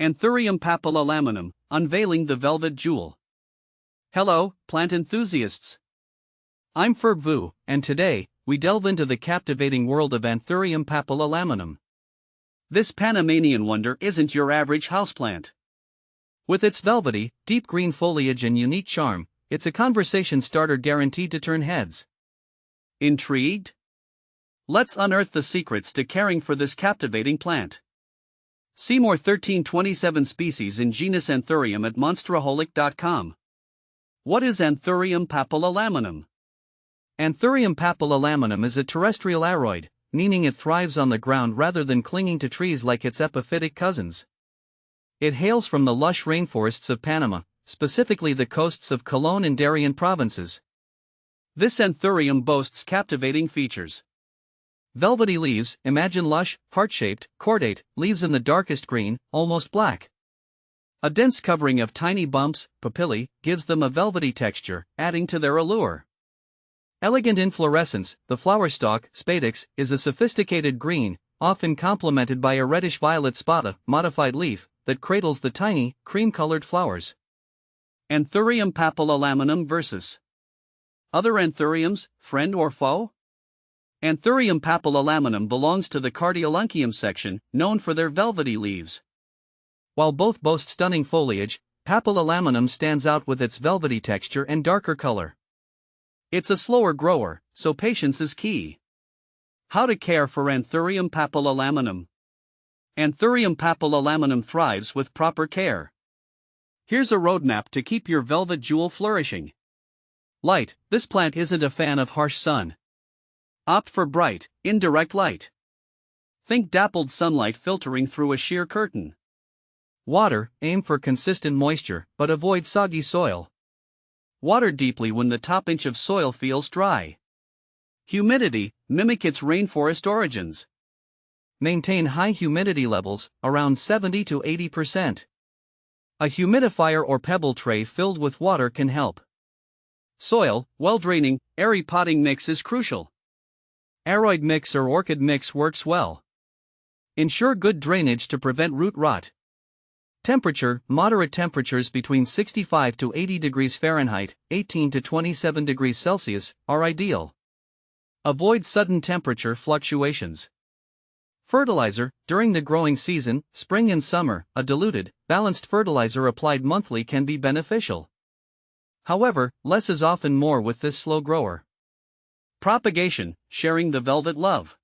Anthurium papillilaminum, unveiling the velvet jewel. Hello, plant enthusiasts. I'm Ferg, and today, we delve into the captivating world of Anthurium papillilaminum. This Panamanian wonder isn't your average houseplant. With its velvety, deep green foliage and unique charm, it's a conversation starter guaranteed to turn heads. Intrigued? Let's unearth the secrets to caring for this captivating plant. See more 1327 species in genus Anthurium at monsteraholic.com. What is Anthurium papillilaminum? Anthurium papillilaminum is a terrestrial aroid, meaning it thrives on the ground rather than clinging to trees like its epiphytic cousins. It hails from the lush rainforests of Panama, specifically the coasts of Colón and Darien provinces. This Anthurium boasts captivating features. Velvety leaves, imagine lush, heart-shaped, cordate leaves in the darkest green, almost black. A dense covering of tiny bumps, papillae, gives them a velvety texture, adding to their allure. Elegant inflorescence, the flower stalk, spadix, is a sophisticated green, often complemented by a reddish-violet spata, modified leaf, that cradles the tiny, cream-colored flowers. Anthurium papillilaminum versus other Anthuriums, friend or foe? Anthurium papillilaminum belongs to the Cardiolunkium section, known for their velvety leaves. While both boast stunning foliage, papillilaminum stands out with its velvety texture and darker color. It's a slower grower, so patience is key. How to care for Anthurium papillilaminum? Anthurium papillilaminum thrives with proper care. Here's a roadmap to keep your velvet jewel flourishing. Light: this plant isn't a fan of harsh sun. Opt for bright, indirect light. Think dappled sunlight filtering through a sheer curtain. Water: aim for consistent moisture, but avoid soggy soil. Water deeply when the top inch of soil feels dry. Humidity: mimic its rainforest origins. Maintain high humidity levels, around 70 to 80%. A humidifier or pebble tray filled with water can help. Soil: well-draining, airy potting mix is crucial. Aroid mix or orchid mix works well. Ensure good drainage to prevent root rot. Temperature: moderate temperatures between 65 to 80 degrees Fahrenheit, 18 to 27 degrees Celsius, are ideal. Avoid sudden temperature fluctuations. Fertilizer: during the growing season, spring and summer, a diluted, balanced fertilizer applied monthly can be beneficial. However, less is often more with this slow grower. Propagation: sharing the velvet love.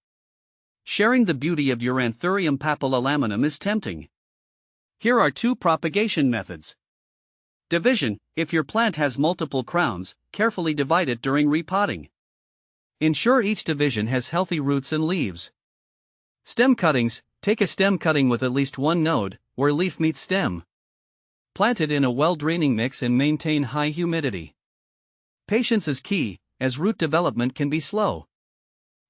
Sharing the beauty of your Anthurium papillilaminum is tempting. Here are two propagation methods. Division: if your plant has multiple crowns, carefully divide it during repotting. Ensure each division has healthy roots and leaves. Stem cuttings: take a stem cutting with at least one node, where leaf meets stem. Plant it in a well-draining mix and maintain high humidity. Patience is key, as root development can be slow.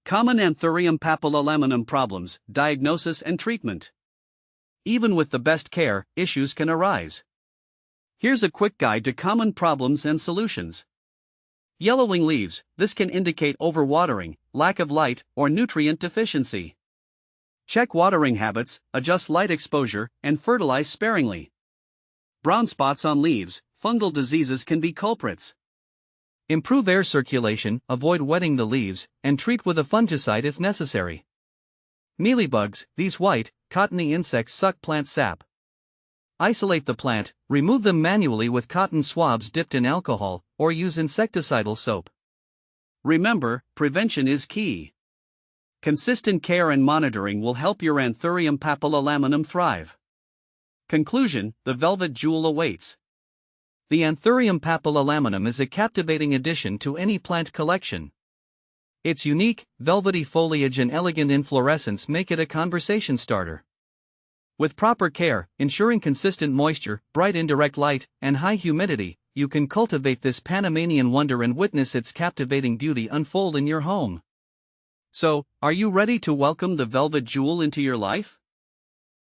Common Anthurium papillilaminum problems, diagnosis and treatment. Even with the best care, issues can arise. Here's a quick guide to common problems and solutions. Yellowing leaves: this can indicate overwatering, lack of light, or nutrient deficiency. Check watering habits, adjust light exposure, and fertilize sparingly. Brown spots on leaves: fungal diseases can be culprits. Improve air circulation, avoid wetting the leaves, and treat with a fungicide if necessary. Mealybugs: these white, cottony insects suck plant sap. Isolate the plant, remove them manually with cotton swabs dipped in alcohol, or use insecticidal soap. Remember, prevention is key. Consistent care and monitoring will help your Anthurium papillilaminum thrive. Conclusion: the velvet jewel awaits. The Anthurium papillilaminum is a captivating addition to any plant collection. Its unique, velvety foliage and elegant inflorescence make it a conversation starter. With proper care, ensuring consistent moisture, bright indirect light, and high humidity, you can cultivate this Panamanian wonder and witness its captivating beauty unfold in your home. So, are you ready to welcome the velvet jewel into your life?